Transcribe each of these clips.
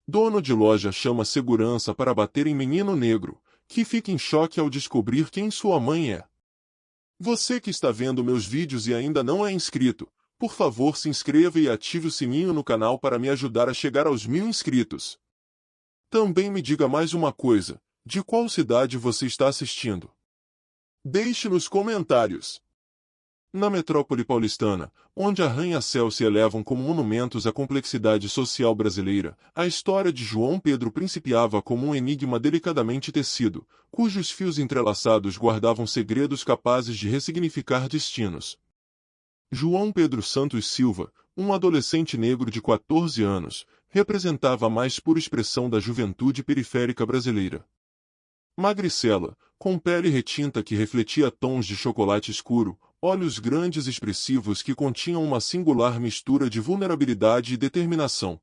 Dono de loja chama segurança para bater em menino negro, que fica em choque ao descobrir quem sua mãe é. Você que está vendo meus vídeos e ainda não é inscrito, por favor se inscreva e ative o sininho no canal para me ajudar a chegar aos 1000 inscritos. Também me diga mais uma coisa, de qual cidade você está assistindo? Deixe nos comentários. Na metrópole paulistana, onde arranha-céus se elevam como monumentos à complexidade social brasileira, a história de João Pedro principiava como um enigma delicadamente tecido, cujos fios entrelaçados guardavam segredos capazes de ressignificar destinos. João Pedro Santos Silva, um adolescente negro de 14 anos, representava a mais pura expressão da juventude periférica brasileira. Magricela, com pele retinta que refletia tons de chocolate escuro, olhos grandes e expressivos que continham uma singular mistura de vulnerabilidade e determinação.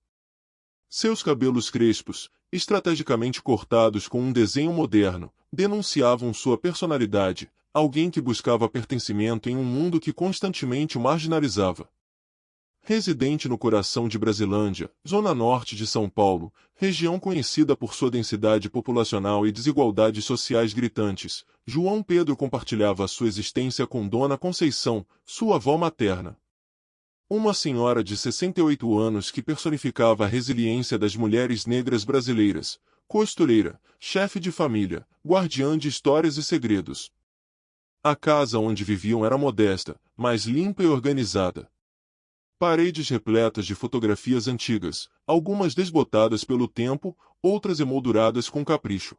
Seus cabelos crespos, estrategicamente cortados com um desenho moderno, denunciavam sua personalidade, alguém que buscava pertencimento em um mundo que constantemente o marginalizava. Residente no coração de Brasilândia, zona norte de São Paulo, região conhecida por sua densidade populacional e desigualdades sociais gritantes, João Pedro compartilhava sua existência com Dona Conceição, sua avó materna. Uma senhora de 68 anos que personificava a resiliência das mulheres negras brasileiras, costureira, chefe de família, guardiã de histórias e segredos. A casa onde viviam era modesta, mas limpa e organizada. Paredes repletas de fotografias antigas, algumas desbotadas pelo tempo, outras emolduradas com capricho.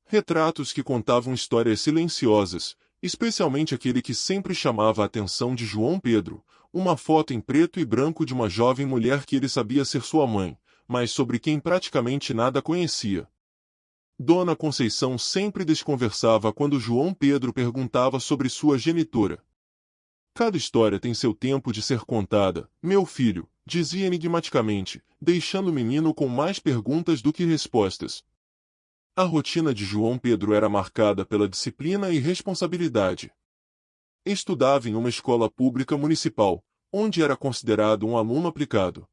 Retratos que contavam histórias silenciosas, especialmente aquele que sempre chamava a atenção de João Pedro, uma foto em preto e branco de uma jovem mulher que ele sabia ser sua mãe, mas sobre quem praticamente nada conhecia. Dona Conceição sempre desconversava quando João Pedro perguntava sobre sua genitora. Cada história tem seu tempo de ser contada, meu filho, dizia enigmaticamente, deixando o menino com mais perguntas do que respostas. A rotina de João Pedro era marcada pela disciplina e responsabilidade. Estudava em uma escola pública municipal, onde era considerado um aluno aplicado.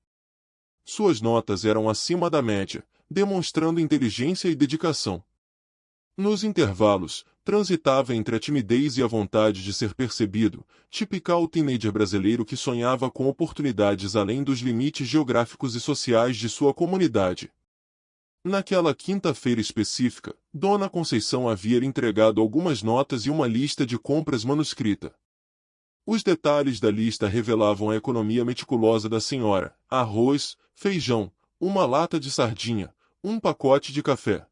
Suas notas eram acima da média, demonstrando inteligência e dedicação. Nos intervalos, transitava entre a timidez e a vontade de ser percebido, tipical teenager brasileiro que sonhava com oportunidades além dos limites geográficos e sociais de sua comunidade. Naquela quinta-feira específica, Dona Conceição havia entregado algumas notas e uma lista de compras manuscrita. Os detalhes da lista revelavam a economia meticulosa da senhora: arroz, feijão, uma lata de sardinha, um pacote de café.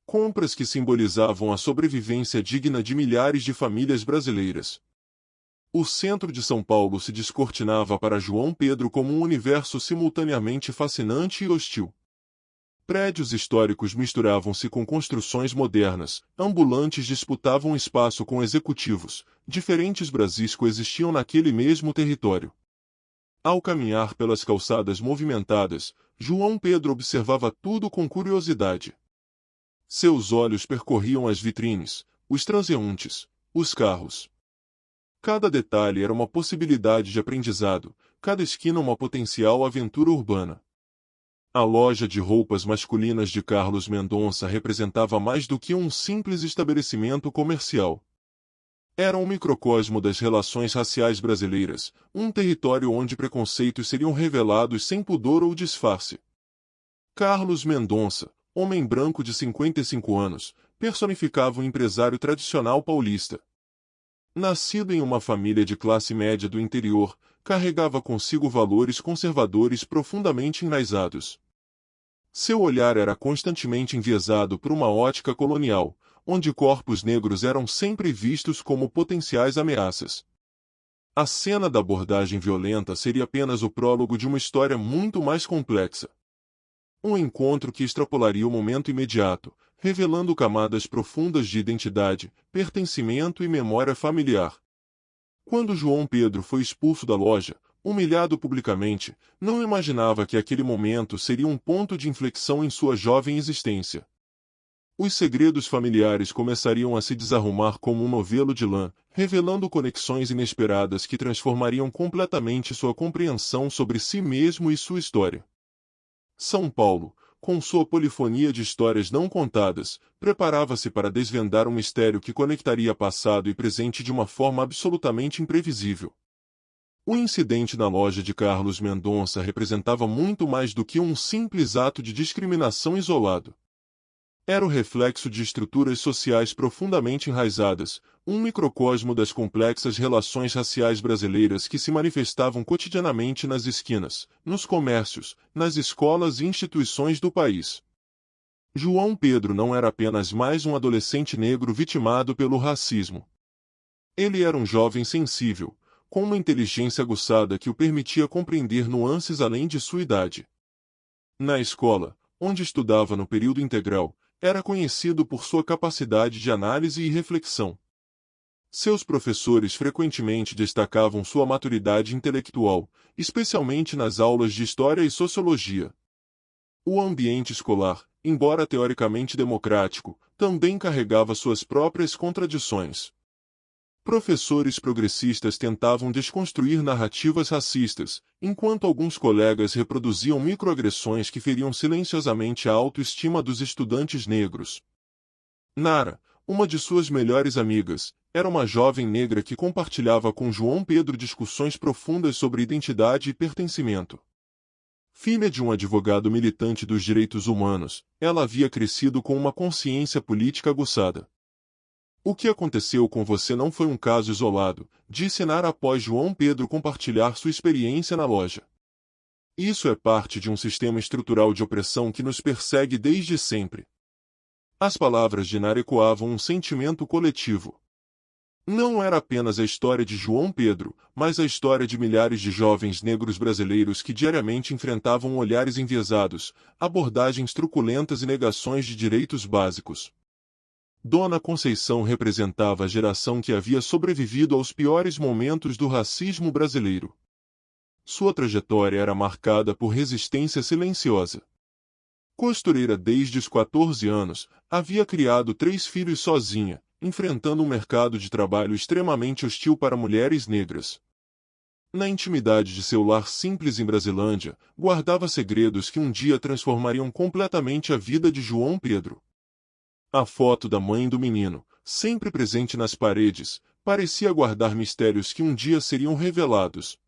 Compras que simbolizavam a sobrevivência digna de milhares de famílias brasileiras. O centro de São Paulo se descortinava para João Pedro como um universo simultaneamente fascinante e hostil. Prédios históricos misturavam-se com construções modernas, ambulantes disputavam espaço com executivos, diferentes Brasis coexistiam naquele mesmo território. Ao caminhar pelas calçadas movimentadas, João Pedro observava tudo com curiosidade. Seus olhos percorriam as vitrines, os transeuntes, os carros. Cada detalhe era uma possibilidade de aprendizado, cada esquina uma potencial aventura urbana. A loja de roupas masculinas de Carlos Mendonça representava mais do que um simples estabelecimento comercial. Era um microcosmo das relações raciais brasileiras, um território onde preconceitos seriam revelados sem pudor ou disfarce. Carlos Mendonça, homem branco de 55 anos, personificava um empresário tradicional paulista. Nascido em uma família de classe média do interior, carregava consigo valores conservadores profundamente enraizados. Seu olhar era constantemente enviesado por uma ótica colonial, onde corpos negros eram sempre vistos como potenciais ameaças. A cena da abordagem violenta seria apenas o prólogo de uma história muito mais complexa. Um encontro que extrapolaria o momento imediato, revelando camadas profundas de identidade, pertencimento e memória familiar. Quando João Pedro foi expulso da loja, humilhado publicamente, não imaginava que aquele momento seria um ponto de inflexão em sua jovem existência. Os segredos familiares começariam a se desarrumar como um novelo de lã, revelando conexões inesperadas que transformariam completamente sua compreensão sobre si mesmo e sua história. São Paulo, com sua polifonia de histórias não contadas, preparava-se para desvendar um mistério que conectaria passado e presente de uma forma absolutamente imprevisível. O incidente na loja de Carlos Mendonça representava muito mais do que um simples ato de discriminação isolado. Era o reflexo de estruturas sociais profundamente enraizadas, um microcosmo das complexas relações raciais brasileiras que se manifestavam cotidianamente nas esquinas, nos comércios, nas escolas e instituições do país. João Pedro não era apenas mais um adolescente negro vitimado pelo racismo. Ele era um jovem sensível, com uma inteligência aguçada que o permitia compreender nuances além de sua idade. Na escola, onde estudava no período integral, era conhecido por sua capacidade de análise e reflexão. Seus professores frequentemente destacavam sua maturidade intelectual, especialmente nas aulas de História e Sociologia. O ambiente escolar, embora teoricamente democrático, também carregava suas próprias contradições. Professores progressistas tentavam desconstruir narrativas racistas, enquanto alguns colegas reproduziam microagressões que feriam silenciosamente a autoestima dos estudantes negros. Nara, uma de suas melhores amigas, era uma jovem negra que compartilhava com João Pedro discussões profundas sobre identidade e pertencimento. Filha de um advogado militante dos direitos humanos, ela havia crescido com uma consciência política aguçada. O que aconteceu com você não foi um caso isolado, disse Nara após João Pedro compartilhar sua experiência na loja. Isso é parte de um sistema estrutural de opressão que nos persegue desde sempre. As palavras de Nara ecoavam um sentimento coletivo. Não era apenas a história de João Pedro, mas a história de milhares de jovens negros brasileiros que diariamente enfrentavam olhares enviesados, abordagens truculentas e negações de direitos básicos. Dona Conceição representava a geração que havia sobrevivido aos piores momentos do racismo brasileiro. Sua trajetória era marcada por resistência silenciosa. Costureira desde os 14 anos, havia criado 3 filhos sozinha, enfrentando um mercado de trabalho extremamente hostil para mulheres negras. Na intimidade de seu lar simples em Brasilândia, guardava segredos que um dia transformariam completamente a vida de João Pedro. A foto da mãe do menino, sempre presente nas paredes, parecia guardar mistérios que um dia seriam revelados.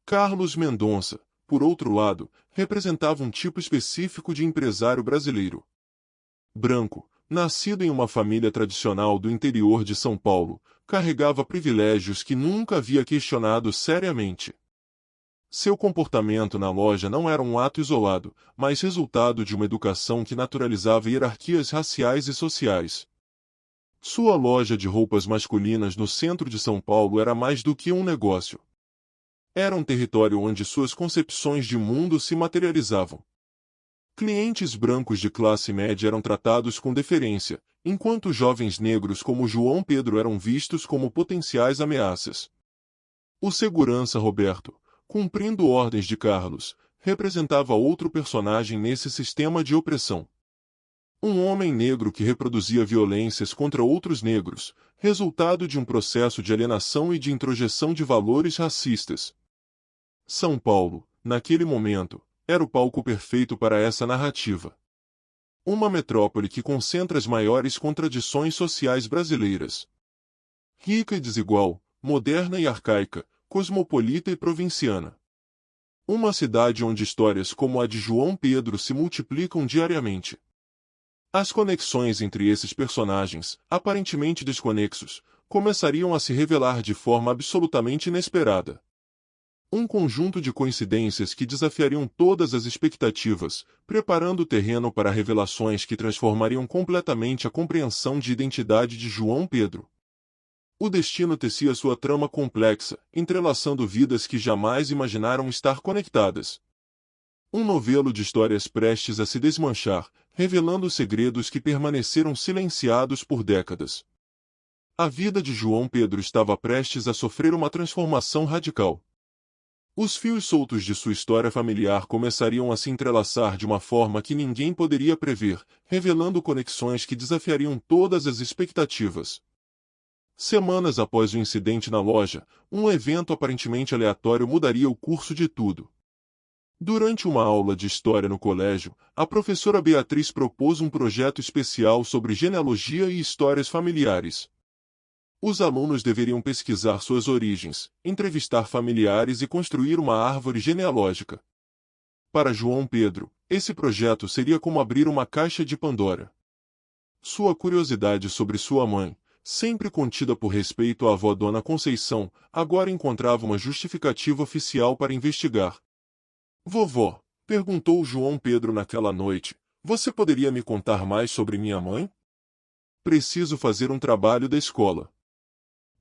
Carlos Mendonça, por outro lado, representava um tipo específico de empresário brasileiro. Branco, nascido em uma família tradicional do interior de São Paulo, carregava privilégios que nunca havia questionado seriamente. Seu comportamento na loja não era um ato isolado, mas resultado de uma educação que naturalizava hierarquias raciais e sociais. Sua loja de roupas masculinas no centro de São Paulo era mais do que um negócio. Era um território onde suas concepções de mundo se materializavam. Clientes brancos de classe média eram tratados com deferência, enquanto jovens negros como João Pedro eram vistos como potenciais ameaças. O segurança Roberto, cumprindo ordens de Carlos, representava outro personagem nesse sistema de opressão. Um homem negro que reproduzia violências contra outros negros, resultado de um processo de alienação e de introjeção de valores racistas. São Paulo, naquele momento, era o palco perfeito para essa narrativa. Uma metrópole que concentra as maiores contradições sociais brasileiras. Rica e desigual, moderna e arcaica, cosmopolita e provinciana. Uma cidade onde histórias como a de João Pedro se multiplicam diariamente. As conexões entre esses personagens, aparentemente desconexos, começariam a se revelar de forma absolutamente inesperada. Um conjunto de coincidências que desafiariam todas as expectativas, preparando o terreno para revelações que transformariam completamente a compreensão de identidade de João Pedro. O destino tecia sua trama complexa, entrelaçando vidas que jamais imaginaram estar conectadas. Um novelo de histórias prestes a se desmanchar, revelando segredos que permaneceram silenciados por décadas. A vida de João Pedro estava prestes a sofrer uma transformação radical. Os fios soltos de sua história familiar começariam a se entrelaçar de uma forma que ninguém poderia prever, revelando conexões que desafiariam todas as expectativas. Semanas após o incidente na loja, um evento aparentemente aleatório mudaria o curso de tudo. Durante uma aula de história no colégio, a professora Beatriz propôs um projeto especial sobre genealogia e histórias familiares. Os alunos deveriam pesquisar suas origens, entrevistar familiares e construir uma árvore genealógica. Para João Pedro, esse projeto seria como abrir uma caixa de Pandora. Sua curiosidade sobre sua mãe, sempre contida por respeito à avó Dona Conceição, agora encontrava uma justificativa oficial para investigar. Vovó, perguntou João Pedro naquela noite, você poderia me contar mais sobre minha mãe? Preciso fazer um trabalho da escola.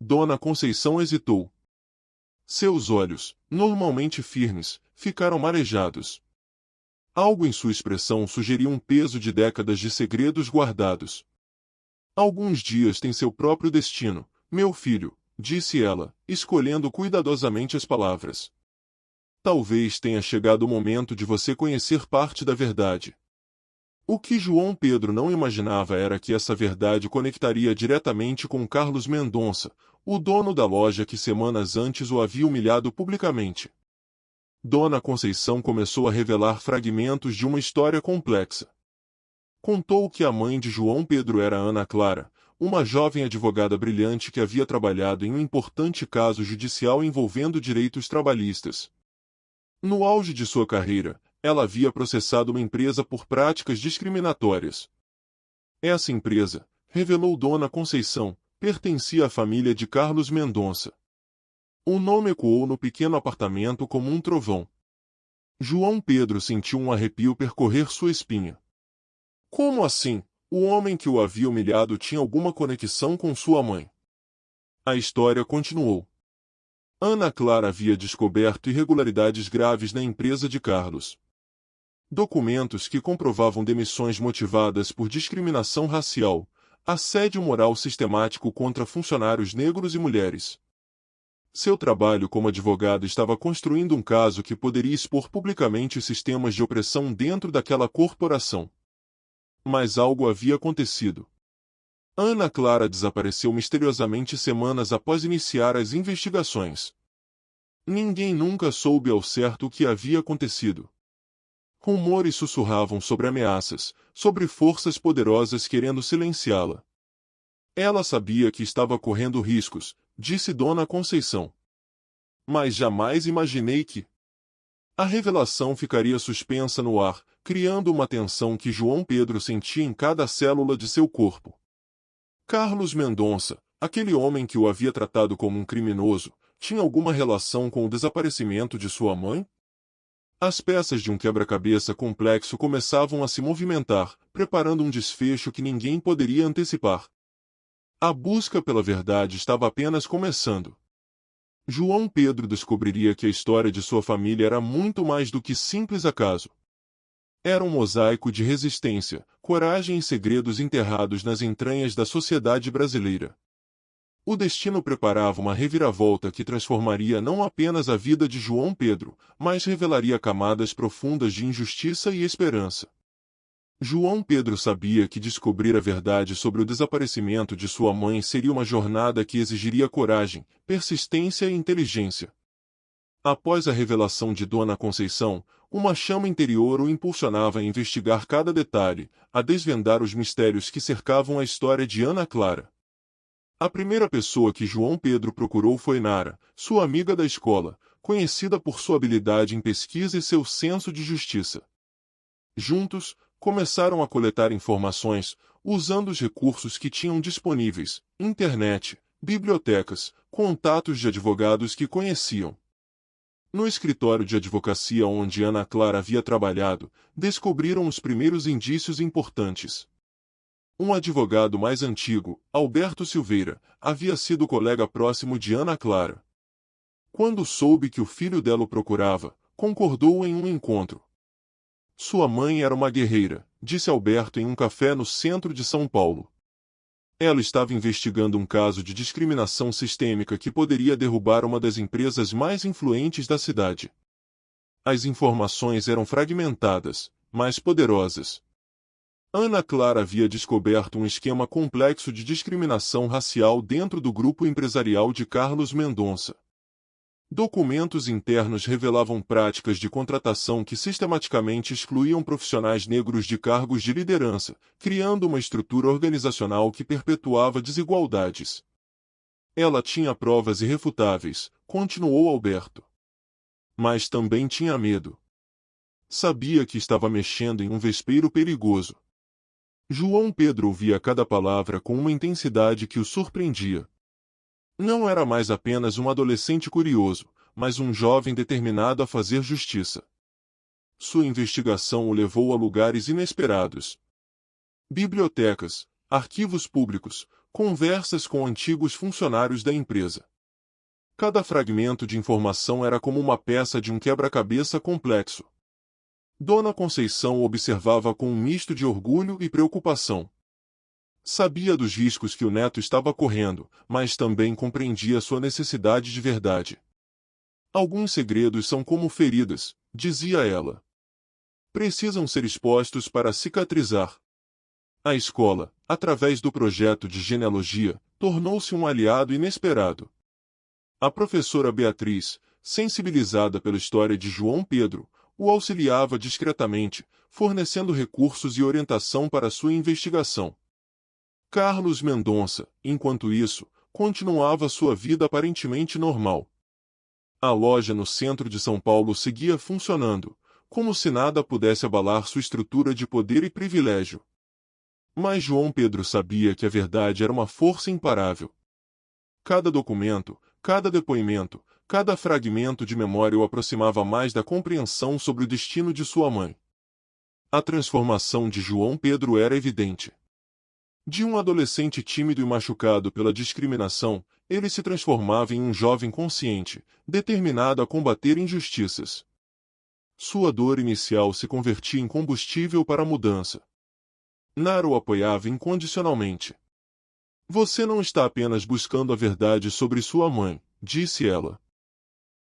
Dona Conceição hesitou. Seus olhos, normalmente firmes, ficaram marejados. Algo em sua expressão sugeria um peso de décadas de segredos guardados. Alguns dias têm seu próprio destino, meu filho, disse ela, escolhendo cuidadosamente as palavras. Talvez tenha chegado o momento de você conhecer parte da verdade. O que João Pedro não imaginava era que essa verdade conectaria diretamente com Carlos Mendonça, o dono da loja que semanas antes o havia humilhado publicamente. Dona Conceição começou a revelar fragmentos de uma história complexa. Contou que a mãe de João Pedro era Ana Clara, uma jovem advogada brilhante que havia trabalhado em um importante caso judicial envolvendo direitos trabalhistas. No auge de sua carreira, ela havia processado uma empresa por práticas discriminatórias. Essa empresa, revelou Dona Conceição, pertencia à família de Carlos Mendonça. O nome ecoou no pequeno apartamento como um trovão. João Pedro sentiu um arrepio percorrer sua espinha. Como assim? O homem que o havia humilhado tinha alguma conexão com sua mãe? A história continuou. Ana Clara havia descoberto irregularidades graves na empresa de Carlos. Documentos que comprovavam demissões motivadas por discriminação racial, assédio moral sistemático contra funcionários negros e mulheres. Seu trabalho como advogado estava construindo um caso que poderia expor publicamente os sistemas de opressão dentro daquela corporação. Mas algo havia acontecido. Ana Clara desapareceu misteriosamente semanas após iniciar as investigações. Ninguém nunca soube ao certo o que havia acontecido. Rumores sussurravam sobre ameaças, sobre forças poderosas querendo silenciá-la. Ela sabia que estava correndo riscos, disse Dona Conceição. Mas jamais imaginei que a revelação ficaria suspensa no ar, criando uma tensão que João Pedro sentia em cada célula de seu corpo. Carlos Mendonça, aquele homem que o havia tratado como um criminoso, tinha alguma relação com o desaparecimento de sua mãe? As peças de um quebra-cabeça complexo começavam a se movimentar, preparando um desfecho que ninguém poderia antecipar. A busca pela verdade estava apenas começando. João Pedro descobriria que a história de sua família era muito mais do que simples acaso. Era um mosaico de resistência, coragem e segredos enterrados nas entranhas da sociedade brasileira. O destino preparava uma reviravolta que transformaria não apenas a vida de João Pedro, mas revelaria camadas profundas de injustiça e esperança. João Pedro sabia que descobrir a verdade sobre o desaparecimento de sua mãe seria uma jornada que exigiria coragem, persistência e inteligência. Após a revelação de Dona Conceição, uma chama interior o impulsionava a investigar cada detalhe, a desvendar os mistérios que cercavam a história de Ana Clara. A primeira pessoa que João Pedro procurou foi Nara, sua amiga da escola, conhecida por sua habilidade em pesquisa e seu senso de justiça. Juntos, começaram a coletar informações, usando os recursos que tinham disponíveis, internet, bibliotecas, contatos de advogados que conheciam. No escritório de advocacia onde Ana Clara havia trabalhado, descobriram os primeiros indícios importantes. Um advogado mais antigo, Alberto Silveira, havia sido colega próximo de Ana Clara. Quando soube que o filho dela o procurava, concordou em um encontro. Sua mãe era uma guerreira, disse Alberto em um café no centro de São Paulo. Ela estava investigando um caso de discriminação sistêmica que poderia derrubar uma das empresas mais influentes da cidade. As informações eram fragmentadas, mas poderosas. Ana Clara havia descoberto um esquema complexo de discriminação racial dentro do grupo empresarial de Carlos Mendonça. Documentos internos revelavam práticas de contratação que sistematicamente excluíam profissionais negros de cargos de liderança, criando uma estrutura organizacional que perpetuava desigualdades. Ela tinha provas irrefutáveis, continuou Alberto. Mas também tinha medo. Sabia que estava mexendo em um vespeiro perigoso. João Pedro ouvia cada palavra com uma intensidade que o surpreendia. Não era mais apenas um adolescente curioso, mas um jovem determinado a fazer justiça. Sua investigação o levou a lugares inesperados. Bibliotecas, arquivos públicos, conversas com antigos funcionários da empresa. Cada fragmento de informação era como uma peça de um quebra-cabeça complexo. Dona Conceição observava com um misto de orgulho e preocupação. Sabia dos riscos que o neto estava correndo, mas também compreendia sua necessidade de verdade. Alguns segredos são como feridas, dizia ela. Precisam ser expostos para cicatrizar. A escola, através do projeto de genealogia, tornou-se um aliado inesperado. A professora Beatriz, sensibilizada pela história de João Pedro, o auxiliava discretamente, fornecendo recursos e orientação para sua investigação. Carlos Mendonça, enquanto isso, continuava sua vida aparentemente normal. A loja no centro de São Paulo seguia funcionando, como se nada pudesse abalar sua estrutura de poder e privilégio. Mas João Pedro sabia que a verdade era uma força imparável. Cada documento, cada depoimento, cada fragmento de memória o aproximava mais da compreensão sobre o destino de sua mãe. A transformação de João Pedro era evidente. De um adolescente tímido e machucado pela discriminação, ele se transformava em um jovem consciente, determinado a combater injustiças. Sua dor inicial se convertia em combustível para a mudança. Nara o apoiava incondicionalmente. Você não está apenas buscando a verdade sobre sua mãe, disse ela.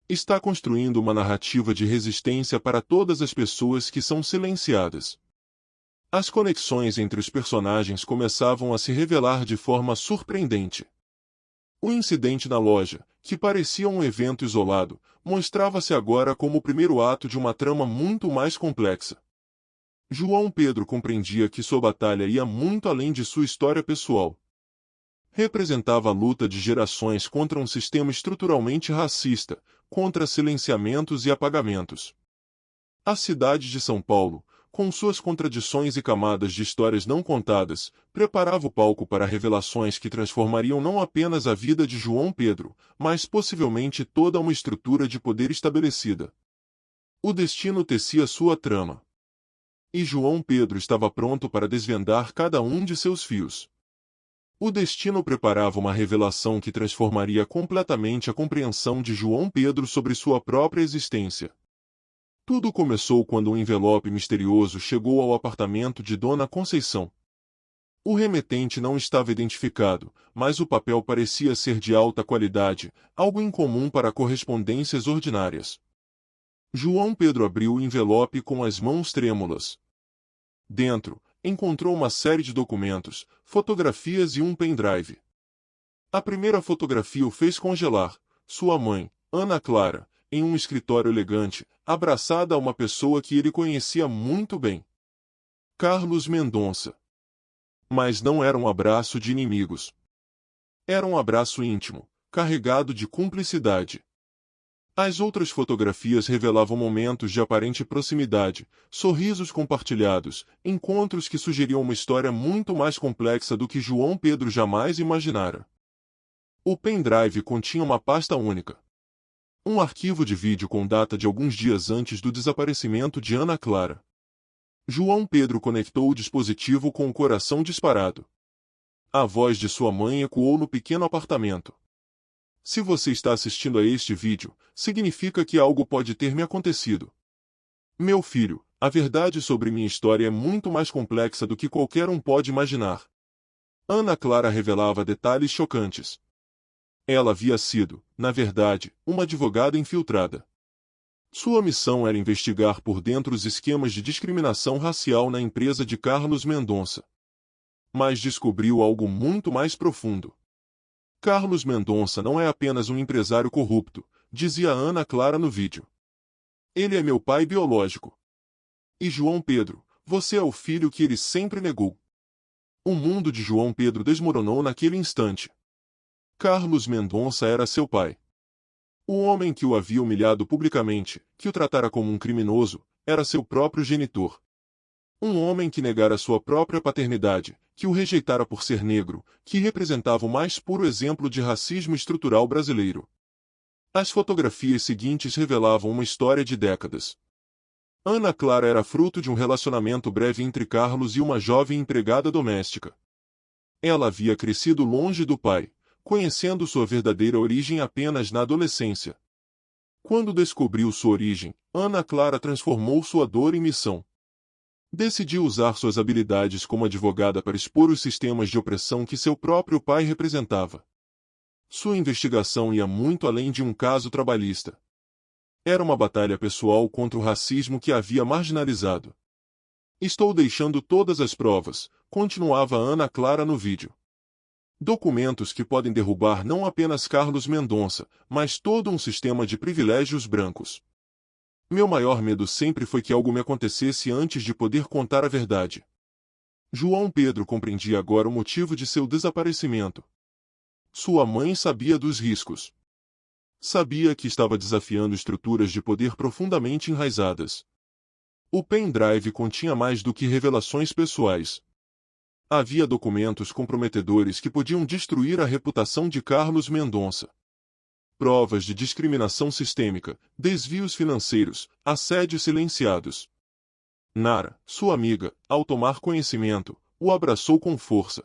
Está construindo uma narrativa de resistência para todas as pessoas que são silenciadas. As conexões entre os personagens começavam a se revelar de forma surpreendente. O incidente na loja, que parecia um evento isolado, mostrava-se agora como o primeiro ato de uma trama muito mais complexa. João Pedro compreendia que sua batalha ia muito além de sua história pessoal. Representava a luta de gerações contra um sistema estruturalmente racista, contra silenciamentos e apagamentos. A cidade de São Paulo, com suas contradições e camadas de histórias não contadas, preparava o palco para revelações que transformariam não apenas a vida de João Pedro, mas possivelmente toda uma estrutura de poder estabelecida. O destino tecia sua trama. E João Pedro estava pronto para desvendar cada um de seus fios. O destino preparava uma revelação que transformaria completamente a compreensão de João Pedro sobre sua própria existência. Tudo começou quando um envelope misterioso chegou ao apartamento de Dona Conceição. O remetente não estava identificado, mas o papel parecia ser de alta qualidade, algo incomum para correspondências ordinárias. João Pedro abriu o envelope com as mãos trêmulas. Dentro, encontrou uma série de documentos, fotografias e um pendrive. A primeira fotografia o fez congelar. Sua mãe, Ana Clara, em um escritório elegante, abraçada a uma pessoa que ele conhecia muito bem. Carlos Mendonça. Mas não era um abraço de inimigos. Era um abraço íntimo, carregado de cumplicidade. As outras fotografias revelavam momentos de aparente proximidade, sorrisos compartilhados, encontros que sugeriam uma história muito mais complexa do que João Pedro jamais imaginara. O pendrive continha uma pasta única. Um arquivo de vídeo com data de alguns dias antes do desaparecimento de Ana Clara. João Pedro conectou o dispositivo com o coração disparado. A voz de sua mãe ecoou no pequeno apartamento. Se você está assistindo a este vídeo, significa que algo pode ter me acontecido. Meu filho, a verdade sobre minha história é muito mais complexa do que qualquer um pode imaginar. Ana Clara revelava detalhes chocantes. Ela havia sido, na verdade, uma advogada infiltrada. Sua missão era investigar por dentro os esquemas de discriminação racial na empresa de Carlos Mendonça. Mas descobriu algo muito mais profundo. Carlos Mendonça não é apenas um empresário corrupto, dizia Ana Clara no vídeo. Ele é meu pai biológico. E João Pedro, você é o filho que ele sempre negou. O mundo de João Pedro desmoronou naquele instante. Carlos Mendonça era seu pai. O homem que o havia humilhado publicamente, que o tratara como um criminoso, era seu próprio genitor. Um homem que negara sua própria paternidade, que o rejeitara por ser negro, que representava o mais puro exemplo de racismo estrutural brasileiro. As fotografias seguintes revelavam uma história de décadas. Ana Clara era fruto de um relacionamento breve entre Carlos e uma jovem empregada doméstica. Ela havia crescido longe do pai, conhecendo sua verdadeira origem apenas na adolescência. Quando descobriu sua origem, Ana Clara transformou sua dor em missão. Decidiu usar suas habilidades como advogada para expor os sistemas de opressão que seu próprio pai representava. Sua investigação ia muito além de um caso trabalhista. Era uma batalha pessoal contra o racismo que a havia marginalizado. Estou deixando todas as provas, continuava Ana Clara no vídeo. Documentos que podem derrubar não apenas Carlos Mendonça, mas todo um sistema de privilégios brancos. Meu maior medo sempre foi que algo me acontecesse antes de poder contar a verdade. João Pedro compreendia agora o motivo de seu desaparecimento. Sua mãe sabia dos riscos. Sabia que estava desafiando estruturas de poder profundamente enraizadas. O pendrive continha mais do que revelações pessoais. Havia documentos comprometedores que podiam destruir a reputação de Carlos Mendonça. Provas de discriminação sistêmica, desvios financeiros, assédios silenciados. Nara, sua amiga, ao tomar conhecimento, o abraçou com força.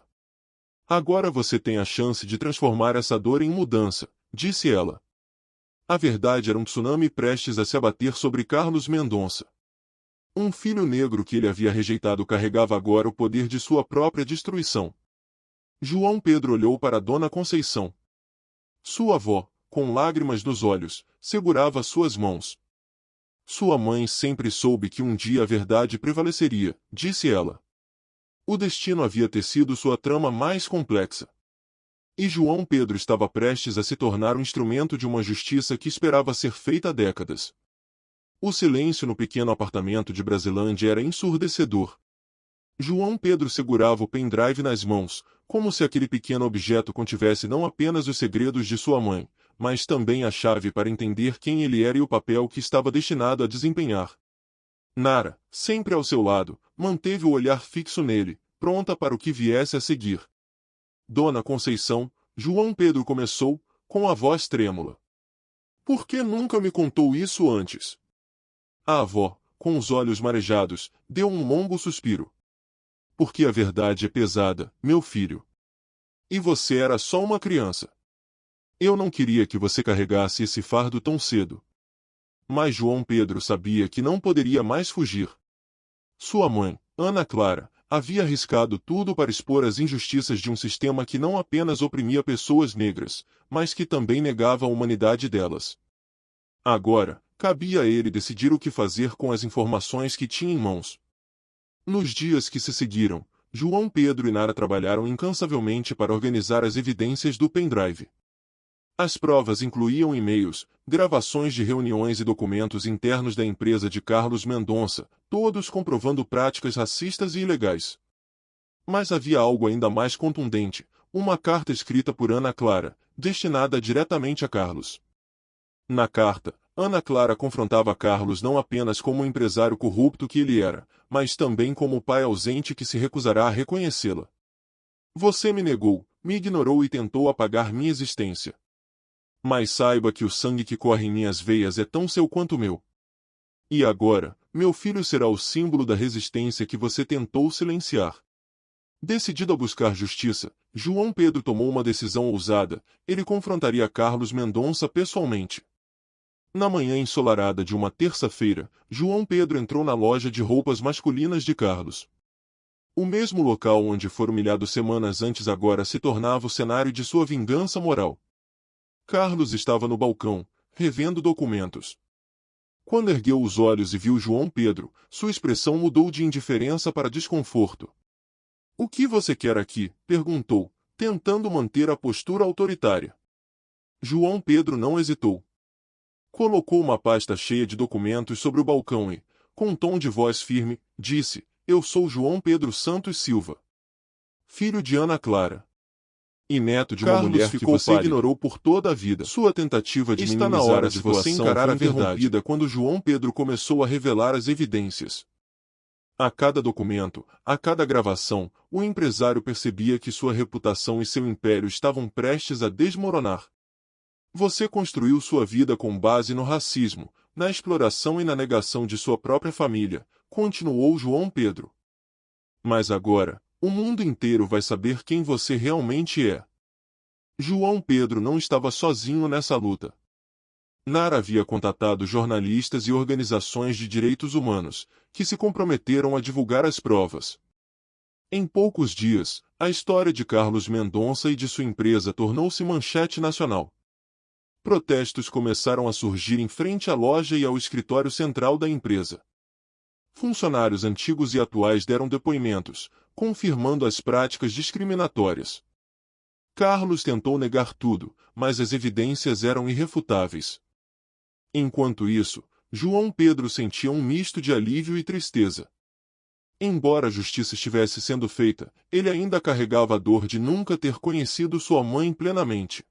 Agora você tem a chance de transformar essa dor em mudança, disse ela. A verdade era um tsunami prestes a se abater sobre Carlos Mendonça. Um filho negro que ele havia rejeitado carregava agora o poder de sua própria destruição. João Pedro olhou para Dona Conceição. Sua avó, com lágrimas nos olhos, segurava suas mãos. Sua mãe sempre soube que um dia a verdade prevaleceria, disse ela. O destino havia tecido sua trama mais complexa. E João Pedro estava prestes a se tornar um instrumento de uma justiça que esperava ser feita há décadas. O silêncio no pequeno apartamento de Brasilândia era ensurdecedor. João Pedro segurava o pendrive nas mãos, como se aquele pequeno objeto contivesse não apenas os segredos de sua mãe, mas também a chave para entender quem ele era e o papel que estava destinado a desempenhar. Nara, sempre ao seu lado, manteve o olhar fixo nele, pronta para o que viesse a seguir. Dona Conceição, João Pedro começou, com a voz trêmula. Por que nunca me contou isso antes? A avó, com os olhos marejados, deu um longo suspiro. Porque a verdade é pesada, meu filho. E você era só uma criança. Eu não queria que você carregasse esse fardo tão cedo. Mas João Pedro sabia que não poderia mais fugir. Sua mãe, Ana Clara, havia arriscado tudo para expor as injustiças de um sistema que não apenas oprimia pessoas negras, mas que também negava a humanidade delas. Agora, cabia a ele decidir o que fazer com as informações que tinha em mãos. Nos dias que se seguiram, João Pedro e Nara trabalharam incansavelmente para organizar as evidências do pendrive. As provas incluíam e-mails, gravações de reuniões e documentos internos da empresa de Carlos Mendonça, todos comprovando práticas racistas e ilegais. Mas havia algo ainda mais contundente, uma carta escrita por Ana Clara, destinada diretamente a Carlos. Na carta, Ana Clara confrontava Carlos não apenas como o empresário corrupto que ele era, mas também como o pai ausente que se recusará a reconhecê-la. Você me negou, me ignorou e tentou apagar minha existência. Mas saiba que o sangue que corre em minhas veias é tão seu quanto o meu. E agora, meu filho será o símbolo da resistência que você tentou silenciar. Decidido a buscar justiça, João Pedro tomou uma decisão ousada, ele confrontaria Carlos Mendonça pessoalmente. Na manhã ensolarada de uma terça-feira, João Pedro entrou na loja de roupas masculinas de Carlos. O mesmo local onde fora humilhado semanas antes agora se tornava o cenário de sua vingança moral. Carlos estava no balcão, revendo documentos. Quando ergueu os olhos e viu João Pedro, sua expressão mudou de indiferença para desconforto. O que você quer aqui? Perguntou, tentando manter a postura autoritária. João Pedro não hesitou. Colocou uma pasta cheia de documentos sobre o balcão e, com um tom de voz firme, disse: Eu sou João Pedro Santos Silva, filho de Ana Clara e neto de uma mulher que você ignorou por toda a vida. Sua tentativa de minimizar a situação foi interrompida quando João Pedro começou a revelar as evidências. A cada documento, a cada gravação, o empresário percebia que sua reputação e seu império estavam prestes a desmoronar. Você construiu sua vida com base no racismo, na exploração e na negação de sua própria família, continuou João Pedro. Mas agora, o mundo inteiro vai saber quem você realmente é. João Pedro não estava sozinho nessa luta. Nara havia contatado jornalistas e organizações de direitos humanos, que se comprometeram a divulgar as provas. Em poucos dias, a história de Carlos Mendonça e de sua empresa tornou-se manchete nacional. Protestos começaram a surgir em frente à loja e ao escritório central da empresa. Funcionários antigos e atuais deram depoimentos, confirmando as práticas discriminatórias. Carlos tentou negar tudo, mas as evidências eram irrefutáveis. Enquanto isso, João Pedro sentia um misto de alívio e tristeza. Embora a justiça estivesse sendo feita, ele ainda carregava a dor de nunca ter conhecido sua mãe plenamente.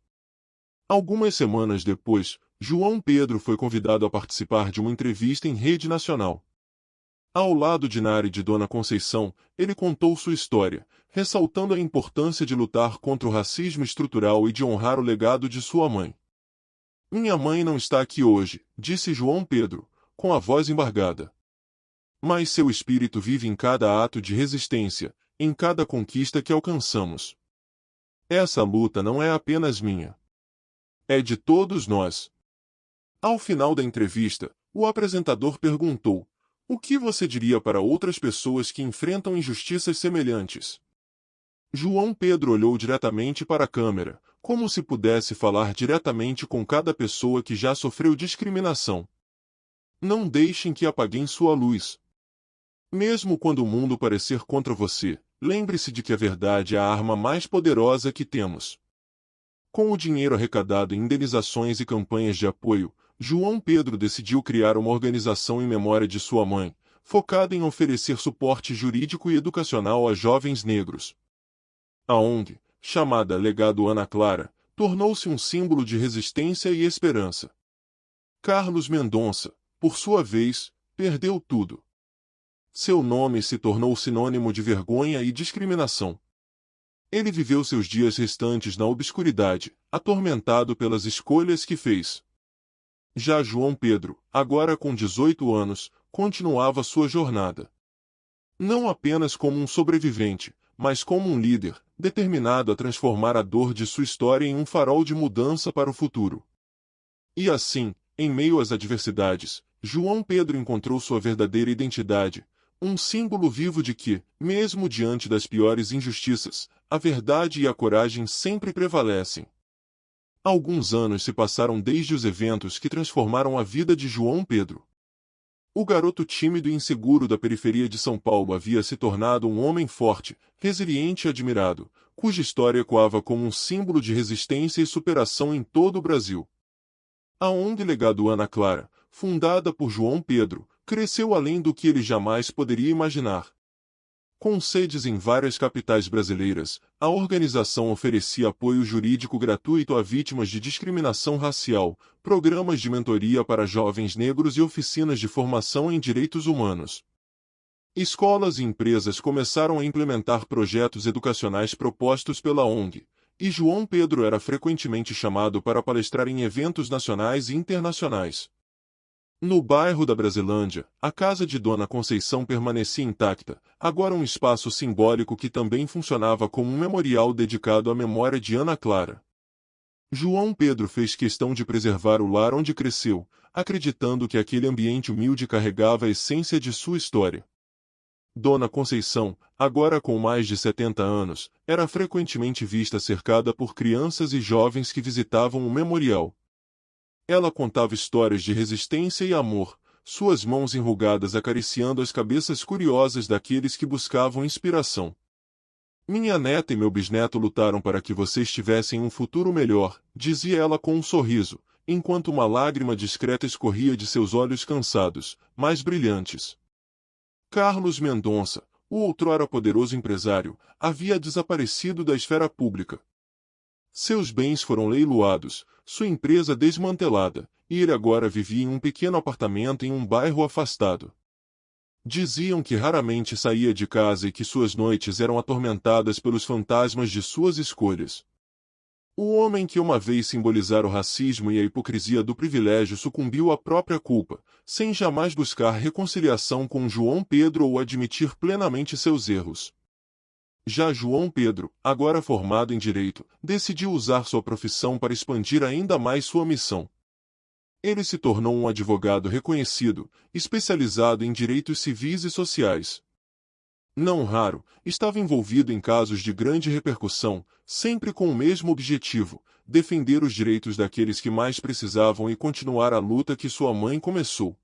Algumas semanas depois, João Pedro foi convidado a participar de uma entrevista em rede nacional. Ao lado de Nara e de Dona Conceição, ele contou sua história, ressaltando a importância de lutar contra o racismo estrutural e de honrar o legado de sua mãe. Minha mãe não está aqui hoje, disse João Pedro, com a voz embargada. Mas seu espírito vive em cada ato de resistência, em cada conquista que alcançamos. Essa luta não é apenas minha. É de todos nós. Ao final da entrevista, o apresentador perguntou: o que você diria para outras pessoas que enfrentam injustiças semelhantes? João Pedro olhou diretamente para a câmera, como se pudesse falar diretamente com cada pessoa que já sofreu discriminação. Não deixem que apaguem sua luz. Mesmo quando o mundo parecer contra você, lembre-se de que a verdade é a arma mais poderosa que temos. Com o dinheiro arrecadado em indenizações e campanhas de apoio, João Pedro decidiu criar uma organização em memória de sua mãe, focada em oferecer suporte jurídico e educacional a jovens negros. A ONG, chamada Legado Ana Clara, tornou-se um símbolo de resistência e esperança. Carlos Mendonça, por sua vez, perdeu tudo. Seu nome se tornou sinônimo de vergonha e discriminação. Ele viveu seus dias restantes na obscuridade, atormentado pelas escolhas que fez. Já João Pedro, agora com 18 anos, continuava sua jornada. Não apenas como um sobrevivente, mas como um líder, determinado a transformar a dor de sua história em um farol de mudança para o futuro. E assim, em meio às adversidades, João Pedro encontrou sua verdadeira identidade, um símbolo vivo de que, mesmo diante das piores injustiças, a verdade e a coragem sempre prevalecem. Alguns anos se passaram desde os eventos que transformaram a vida de João Pedro. O garoto tímido e inseguro da periferia de São Paulo havia se tornado um homem forte, resiliente e admirado, cuja história ecoava como um símbolo de resistência e superação em todo o Brasil. A ONG Legado Ana Clara, fundada por João Pedro, cresceu além do que ele jamais poderia imaginar. Com sedes em várias capitais brasileiras, a organização oferecia apoio jurídico gratuito a vítimas de discriminação racial, programas de mentoria para jovens negros e oficinas de formação em direitos humanos. Escolas e empresas começaram a implementar projetos educacionais propostos pela ONG, e João Pedro era frequentemente chamado para palestrar em eventos nacionais e internacionais. No bairro da Brasilândia, a casa de Dona Conceição permanecia intacta, agora um espaço simbólico que também funcionava como um memorial dedicado à memória de Ana Clara. João Pedro fez questão de preservar o lar onde cresceu, acreditando que aquele ambiente humilde carregava a essência de sua história. Dona Conceição, agora com mais de 70 anos, era frequentemente vista cercada por crianças e jovens que visitavam o memorial. Ela contava histórias de resistência e amor, suas mãos enrugadas acariciando as cabeças curiosas daqueles que buscavam inspiração. Minha neta e meu bisneto lutaram para que vocês tivessem um futuro melhor, dizia ela com um sorriso, enquanto uma lágrima discreta escorria de seus olhos cansados, mas brilhantes. Carlos Mendonça, o outrora poderoso empresário, havia desaparecido da esfera pública. Seus bens foram leiloados, sua empresa desmantelada, e ele agora vivia em um pequeno apartamento em um bairro afastado. Diziam que raramente saía de casa e que suas noites eram atormentadas pelos fantasmas de suas escolhas. O homem que uma vez simbolizara o racismo e a hipocrisia do privilégio sucumbiu à própria culpa, sem jamais buscar reconciliação com João Pedro ou admitir plenamente seus erros. Já João Pedro, agora formado em Direito, decidiu usar sua profissão para expandir ainda mais sua missão. Ele se tornou um advogado reconhecido, especializado em direitos civis e sociais. Não raro, estava envolvido em casos de grande repercussão, sempre com o mesmo objetivo: defender os direitos daqueles que mais precisavam e continuar a luta que sua mãe começou.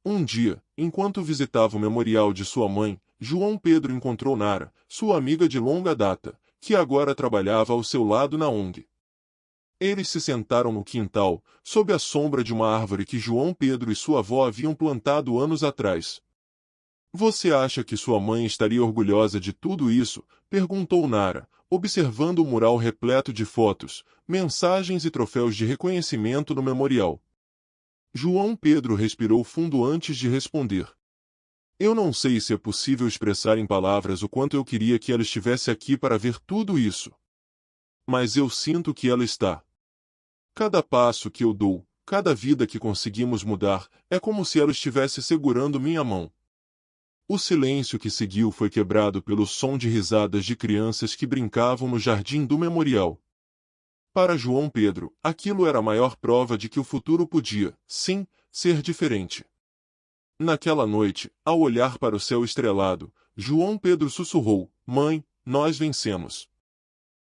Um dia, enquanto visitava o memorial de sua mãe, João Pedro encontrou Nara, sua amiga de longa data, que agora trabalhava ao seu lado na ONG. Eles se sentaram no quintal, sob a sombra de uma árvore que João Pedro e sua avó haviam plantado anos atrás. "Você acha que sua mãe estaria orgulhosa de tudo isso?" perguntou Nara, observando o mural repleto de fotos, mensagens e troféus de reconhecimento no memorial. João Pedro respirou fundo antes de responder. "Eu não sei se é possível expressar em palavras o quanto eu queria que ela estivesse aqui para ver tudo isso. Mas eu sinto que ela está. Cada passo que eu dou, cada vida que conseguimos mudar, é como se ela estivesse segurando minha mão." O silêncio que seguiu foi quebrado pelo som de risadas de crianças que brincavam no jardim do memorial. Para João Pedro, aquilo era a maior prova de que o futuro podia, sim, ser diferente. Naquela noite, ao olhar para o céu estrelado, João Pedro sussurrou: "Mãe, nós vencemos."